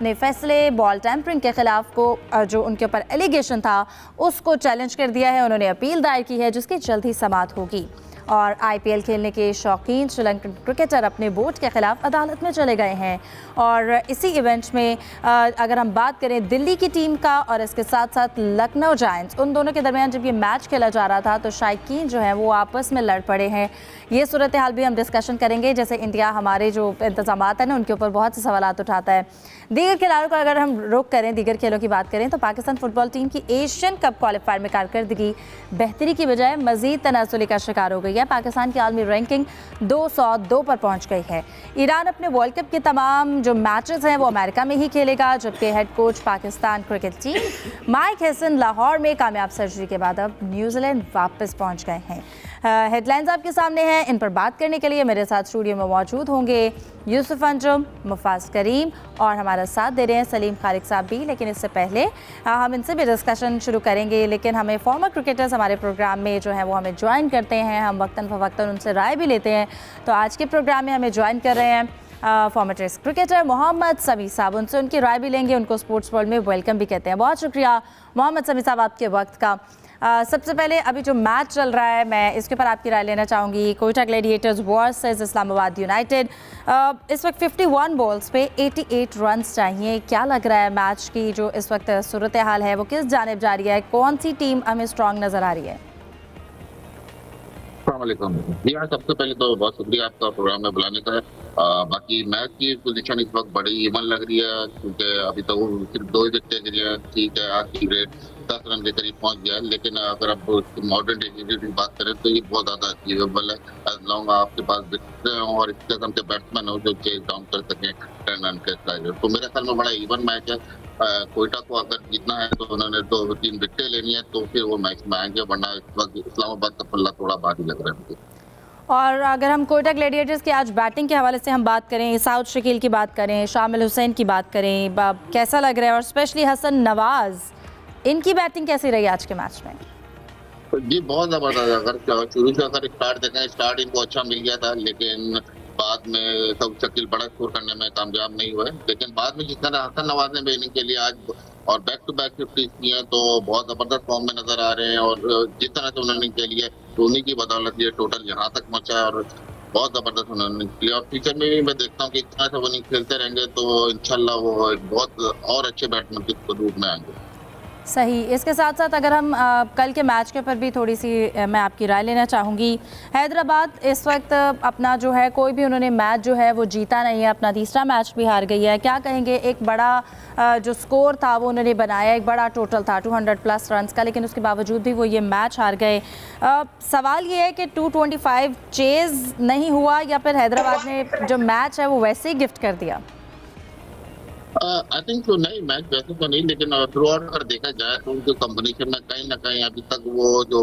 अपने फैसले ball tampering के खिलाफ को जो उनके ऊपर एलिगेशन था उसको चैलेंज कर दिया है। उन्होंने अपील दायर की है जिसकी जल्द ही समाअत होगी। और आईपीएल खेलने के शौकीन श्रीलंकन क्रिकेटर अपने बोर्ड के खिलाफ अदालत में चले गए हैं। और इसी इवेंट में अगर हम बात करें दिल्ली की टीम का और इसके साथ साथ लखनऊ जायंट्स, उन दोनों के दरमियान जब ये मैच खेला जा रहा था तो शायकीन जो है वो आपस में लड़ पड़े हैं। ये सूरत हाल भी हम डिस्कशन करेंगे। जैसे इंडिया हमारे जो इंतजाम है ना उनके ऊपर बहुत से सवाल उठाता है। दीगर खिलाड़ियों को अगर हम रुख करें, दीगर खेलों की बात करें तो पाकिस्तान फुटबॉल टीम की एशियन कप क्वालिफायर में कारकर्दगी बेहतरी की बजाय मजीद तनाजुली का शिकार हो गई है। पाकिस्तान की आलमी रैंकिंग 202 पर पहुंच गई है। ईरान अपने वर्ल्ड कप के तमाम जो मैचेस हैं वो अमेरिका में ही खेलेगा, जबकि head coach Pakistan cricket team mic Hesson Lahore में कामयाब सर्जरी के बाद अब न्यूजीलैंड वापस पहुंच गए हैं। हेडलाइंस आपके सामने हैं। इन पर बात करने के लिए मेरे साथ स्टूडियो में मौजूद होंगे यूसुफ अंजुम, मुफाज करीम और हमारा साथ दे रहे हैं सलीम खालिक साहब भी। लेकिन इससे पहले हम इनसे भी डिस्कशन शुरू करेंगे। लेकिन हमें फॉर्मर क्रिकेटर्स हमारे प्रोग्राम में जो है वो हमें ज्वाइन करते हैं, हम वक्तन फ़वक्तन उनसे राय भी लेते हैं। तो आज के प्रोग्राम में हमें ज्वाइन कर रहे हैं फॉर्मर टेस्ट क्रिकेटर मोहम्मद समी साहब। उनसे उनकी राय भी लेंगे, उनको स्पोर्ट्स वर्ल्ड में वेलकम भी कहते हैं। बहुत शुक्रिया मोहम्मद समी साहब आपके वक्त का। सबसे पहले अभी जो मैच चल रहा है मैं इसके ऊपर आपकी राय लेना चाहूँगी। Quetta Gladiators versus Islamabad United. इस वक्त 51 बॉल्स पे 88 रन्स चाहिए। क्या लग रहा है मैच की जो इस वक्त सूरत हाल है वो किस जानिब जा रही है? कौन सी टीम हमें स्ट्रॉन्ग नज़र आ रही है? जी हाँ, सबसे पहले तो बहुत शुक्रिया आपका प्रोग्राम में बुलाने का। बाकी मैच की पोजीशन इस वक्त बड़ी इवन लग रही है क्योंकि अभी तो सिर्फ 2 ही विकेटें गिरी हैं। ठीक है, आज की रेट 10 रन के करीब पहुंच गया है, लेकिन अगर आप मॉडर्न टेक्निक की बात करें तो ये बहुत ज्यादा अचीवेबल है। एज लॉन्ग आपके पास विकेटें हों और इस किस्म के बैट्समैन हो जो चेज डाउन कर सकें 10 रन के स्ट्राइकर, तो मेरे ख्याल में बड़ा इवन मैच है। कोयटा को अगर जीतना है तो उन्होंने 2-3 विकेटें लेनी है तो फिर वो मैच में आएंगे, वरना इस वक्त इस्लामाबाद का पल्ला थोड़ा भारी लग रहा है मुझे। और अगर हम कोयटा ग्लैडिएटर्स की आज बैटिंग के हवाले से हम बात करें, साउथ शकील की बात करें, शामिल हुसैन की बात करें, कैसा लग रहा है? और स्पेशली हसन नवाज, इनकी बैटिंग कैसी रही आज के मैच में? जी बहुत जबरदस्त। अगर शुरू से अगर स्टार्ट देखें, स्टार्ट इनको अच्छा मिल गया था, लेकिन बाद में सब शकील बड़ा स्कोर करने में कामयाब नहीं हुए। लेकिन बाद में जिस तरह हसन नवाज ने बैटिंग के लिए आज और बैक टू बैक 50 की है तो बहुत जबरदस्त फॉर्म में नजर आ रहे हैं। और जिस तरह से उन्होंने के लिए धोनी की बदौलत ये टोटल यहाँ तक पहुंचा है और बहुत जबरदस्त उन्होंने किया। और फ्यूचर में भी मैं देखता हूँ कि इस तरह से वो नहीं खेलते रहेंगे तो इंशाल्लाह वो एक बहुत और अच्छे बैट्समैन के रूप में आएंगे। सही। इसके साथ साथ अगर हम कल के मैच के ऊपर भी थोड़ी सी मैं आपकी राय लेना चाहूँगी। हैदराबाद इस वक्त अपना जो है कोई भी उन्होंने मैच जो है वो जीता नहीं है, अपना तीसरा मैच भी हार गई है। क्या कहेंगे? एक बड़ा जो स्कोर था वो उन्होंने बनाया, एक बड़ा टोटल था 200+ रन्स का, लेकिन उसके बावजूद भी वो ये मैच हार गए। सवाल ये है कि 225 चेज़ नहीं हुआ या फिर हैदराबाद ने जो मैच है वो वैसे ही गिफ्ट कर दिया? आई थिंक तो नहीं, मैच वैसे तो नहीं, लेकिन थ्रू आउट अगर देखा जाए तो उनके कॉम्बिनेशन में कहीं ना कहीं अभी तक वो जो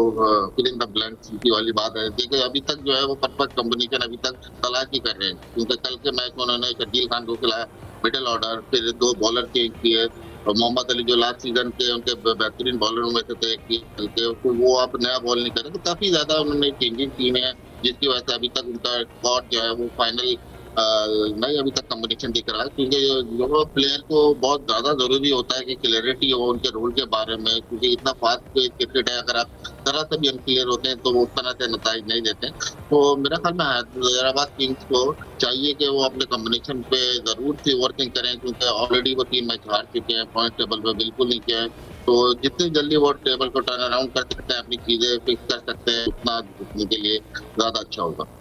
फिल इन द ब्लैंक्स की वाली बात है, देखिए अभी तक जो है वो परफेक्ट कॉम्बिनेशन अभी तक तलाश ही कर रहे हैं। क्योंकि कल के मैच में उन्होंने शकील खान को खिलाया मिडिल ऑर्डर, फिर 2 बॉलर चेंज किए और मोहम्मद अली जो लास्ट सीजन के उनके बेहतरीन बॉलरों में से थे तो वो आप नया बॉल नहीं करे, तो काफी ज्यादा उन्होंने चेंजेस किए हैं जिसकी वजह से अभी तक उनका स्क्वाड जो है वो फाइनल नहीं अभी तक कॉम्बिनेशन दिख रहा है। क्योंकि जो प्लेयर को बहुत ज्यादा जरूरी होता है कि क्लियरिटी हो उनके रोल के बारे में, क्योंकि इतना फास्ट क्रिकेट है, अगर आप तरह से भी अनक्लियर होते हैं तो वो उस तरह से नतीजे नहीं देते। तो मेरा ख्याल में हैदराबाद किंग्स को चाहिए कि वो अपने कॉम्बिनेशन पे जरूर से वर्किंग करें, क्योंकि ऑलरेडी वो 3 मैच हार चुके हैं, पॉइंट टेबल पे बिल्कुल नीचे हैं। तो जितनी जल्दी वो टेबल को टर्न अराउंड कर सकते हैं, अपनी चीजें फिक्स कर सकते हैं, उतना जीतने के लिए ज्यादा अच्छा होगा।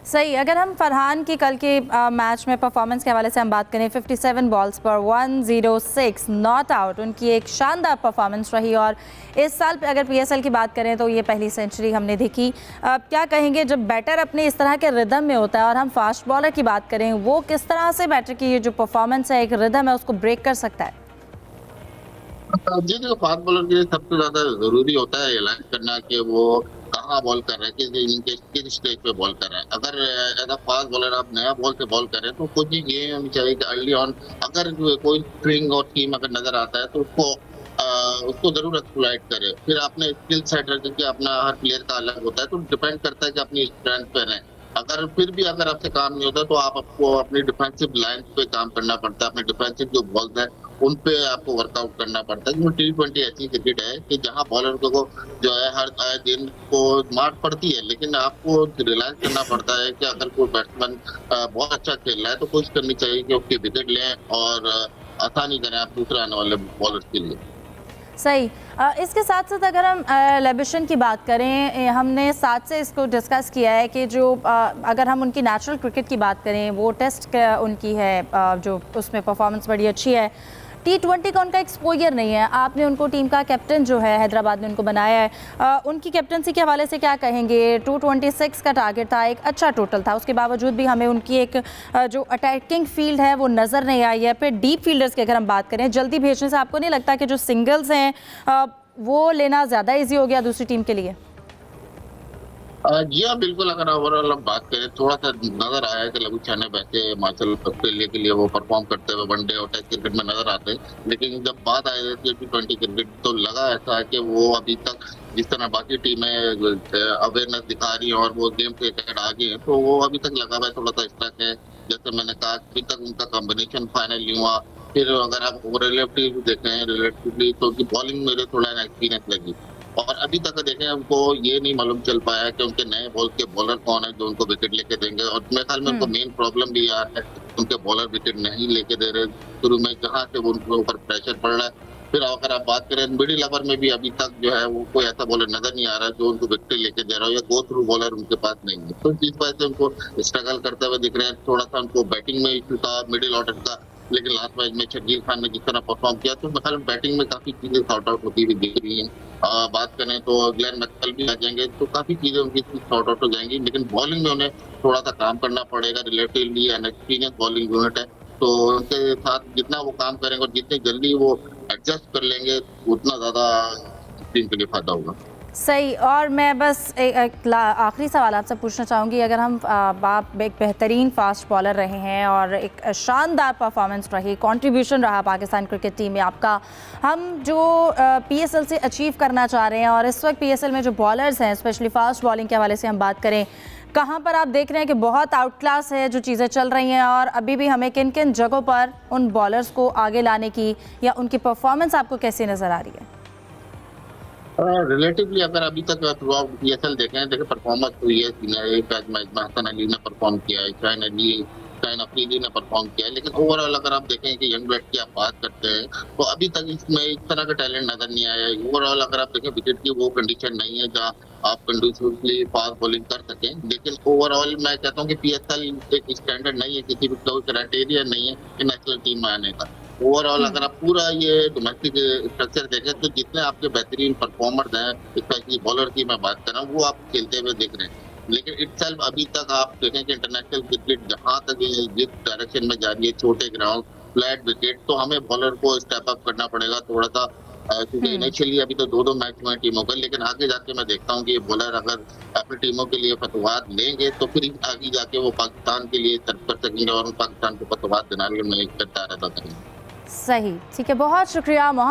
सही। अगर हम फरहान की कल के मैच में परफॉर्मेंस के हवाले से हम बात करें, 57 बॉल्स पर 106 नॉट आउट, उनकी एक शानदार परफॉर्मेंस रही। और इस साल अगर पीएसएल की बात करें तो ये पहली सेंचुरी हमने देखी। क्या कहेंगे जब बैटर अपने इस तरह के रिदम में होता है, और हम फास्ट बॉलर की बात करें, वो किस तरह से बैटर की ये जो परफॉर्मेंस है, एक रिदम है, उसको ब्रेक कर सकता है? जी देखो, फास्ट बॉलर के लिए सबसे ज्यादा जरूरी होता है रियलाइज करना कि वो कहाँ बॉल कर रहे हैं, किस इनिंग के किस स्टेज पे बॉल कर रहे हैं। अगर एज अ फास्ट बॉलर आप नया बॉल से बॉल कर रहे हैं तो कोचिंग ये होनी चाहिए कि अर्ली ऑन अगर कोई स्ट्रिंग और टीम अगर नजर आता है तो उसको जरूर एक्सप्लॉइट करे। फिर आपने स्किल सेट रखें कि अपना हर प्लेयर का अलग होता है, तो डिपेंड करता है कि अपनी स्ट्रेंथ पे रहें। अगर फिर भी अगर आपसे काम नहीं होता तो आपको अपनी डिफेंसिव लाइन पे काम करना पड़ता है, अपने डिफेंसिव जो बॉल्स हैं उन पे आपको वर्कआउट करना पड़ता है। क्योंकि टी20 ऐसी क्रिकेट है कि जहाँ बॉलर को जो है हर आए दिन को मार पड़ती है, लेकिन आपको रियलाइज करना पड़ता है कि अगर कोई बैट्समैन बहुत अच्छा खेल रहा है तो कोशिश करनी चाहिए कि उसकी विकेट लें और आसानी करें आप दूसरे आने वाले बॉलर्स के लिए। सही। इसके साथ साथ अगर हम लेबिशन की बात करें, हमने साथ से इसको डिस्कस किया है कि जो अगर हम उनकी नेचुरल क्रिकेट की बात करें, वो टेस्ट उनकी है जो उसमें परफॉर्मेंस बड़ी अच्छी है। टी20 का उनका एक्सपोजर नहीं है। आपने उनको टीम का कैप्टन जो है हैदराबाद ने उनको बनाया है, उनकी कैप्टनसी के हवाले से क्या कहेंगे? 226 का टारगेट था, एक अच्छा टोटल था, उसके बावजूद भी हमें उनकी एक जो अटैकिंग फील्ड है वो नज़र नहीं आई है। फिर डीप फील्डर्स की अगर हम बात करें, जल्दी भेजने से आपको नहीं लगता कि जो सिंगल्स हैं वो लेना ज़्यादा ईजी हो गया दूसरी टीम के लिए? जी हाँ, बिल्कुल। अगर ओवरऑल हम बात करें, थोड़ा-सा नज़र आया है कि लघु चाने वैसे हिमाचल ऑस्ट्रेलिया के लिए वो परफ़ॉर्म करते हुए वनडे और टेस्ट क्रिकेट में नज़र आते हैं। लेकिन जब बात आई है टी20 क्रिकेट तो लगा ऐसा है कि वो अभी तक जिस तरह बाकी टीमें अवेयरनेस दिखा रही हैं और वो गेम से एक आगे हैं, तो वो अभी तक लगा हुआ है, थोड़ा-सा स्टक है। जैसे मैंने कहा अभी तक उनका कॉम्बिनेशन फाइनल नहीं हुआ। फिर अगर आप रिलेटिवली तो उनकी बॉलिंग मुझे थोड़ा इनएक्सपीरियंस लगी। और अभी तक देखें उनको ये नहीं मालूम चल पाया कि उनके नए बॉल के बॉलर कौन है जो उनको विकेट लेके देंगे। और मेरे ख्याल में उनको मेन प्रॉब्लम भी यार है, उनके बॉलर विकेट नहीं लेके दे रहे शुरू में, जहाँ से वो उनके ऊपर प्रेशर पड़ रहा है। फिर अगर आप बात करें मिडिल ओवर में भी अभी तक जो है वो कोई ऐसा बॉलर नजर नहीं आ रहा है जो उनको विकेट लेके दे रहा हो, या गो थ्रू बॉलर उनके पास नहीं है। तो इस वजह से उनको स्ट्रगल करते हुए दिख रहे हैं। थोड़ा सा उनको बैटिंग में इशू था मिडिल ऑर्डर का, लेकिन लास्ट मैच में शकील खान ने जिस तरह परफॉर्म किया तो मेरे ख्याल में बैटिंग में काफी चीजें सॉर्ट आउट होती हुई दिख रही हैं। बात करें तो ग्लेन मैक्सवेल भी आ जाएंगे तो काफी चीजें उनकी सॉर्ट आउट हो जाएंगी, लेकिन बॉलिंग में उन्हें थोड़ा सा काम करना पड़ेगा। रिलेटिवली अनएक्सपीरियंस बॉलिंग यूनिट है, तो उनके साथ जितना वो काम करेंगे और जितनी जल्दी वो एडजस्ट कर लेंगे उतना ज्यादा टीम के लिए फायदा होगा। सही। और मैं बस एक आखिरी सवाल आपसे पूछना चाहूँगी, अगर हम आप एक बेहतरीन फास्ट बॉलर रहे हैं और एक शानदार परफॉर्मेंस रही, कंट्रीब्यूशन रहा पाकिस्तान क्रिकेट टीम में आपका, हम जो पीएसएल से अचीव करना चाह रहे हैं और इस वक्त पीएसएल में जो बॉलर्स हैं स्पेशली फास्ट बॉलिंग के हवाले से हम बात करें, कहाँ पर आप देख रहे हैं कि बहुत आउट क्लास है जो चीज़ें चल रही हैं, और अभी भी हमें किन किन जगहों पर उन बॉलर्स को आगे लाने की या उनकी परफॉर्मेंस आपको कैसी नज़र आ रही है? रिलेटिवली अगर अभी तक थ्रू आउट पीएसएल देखें, देखिए परफॉर्मेंस हुई है। एक मैच में हसन अली ने परफॉर्म किया है, शाहीन अफरीदी ने परफॉर्म किया है, लेकिन ओवरऑल अगर आप देखें कि यंग ब्लड की आप बात करते हैं तो अभी तक इसमें इस तरह का टैलेंट नजर नहीं आया है। ओवरऑल अगर आप देखें विकेट की वो कंडीशन नहीं है जहाँ आप कंडीशनली फास्ट बॉलिंग कर सकें। लेकिन ओवरऑल मैं कहता हूँ कि पीएसएल एक स्टैंडर्ड नहीं है, किसी भी क्राइटेरिया नहीं है कि नेशनल टीम में आने का। ओवरऑल अगर आप पूरा ये डोमेस्टिक स्ट्रक्चर देखें तो जितने आपके बेहतरीन परफॉर्मर्स हैं, स्पेशली बॉलर की मैं बात कर रहा हूँ, वो आप खेलते हुए देख रहे हैं। लेकिन इटसेल्फ अभी तक आप देखें कि इंटरनेशनल क्रिकेट जहाँ तक जिस डायरेक्शन में जा रही है, छोटे ग्राउंड फ्लैट विकेट, तो हमें बॉलर को स्टेप अप करना पड़ेगा थोड़ा सा। क्योंकि इनिशियली अभी तो दो मैच में टीमों का, लेकिन आगे जाके मैं देखता हूँ कि ये बॉलर अगर अपनी टीमों के लिए फतवात लेंगे तो फिर आगे जाके वो पाकिस्तान के लिए सर्व कर सकेंगे और पाकिस्तान को फतवात दिलाने में एक किरदार अदा करेंगे। सही, ठीक है, बहुत शुक्रिया मोहम्मद।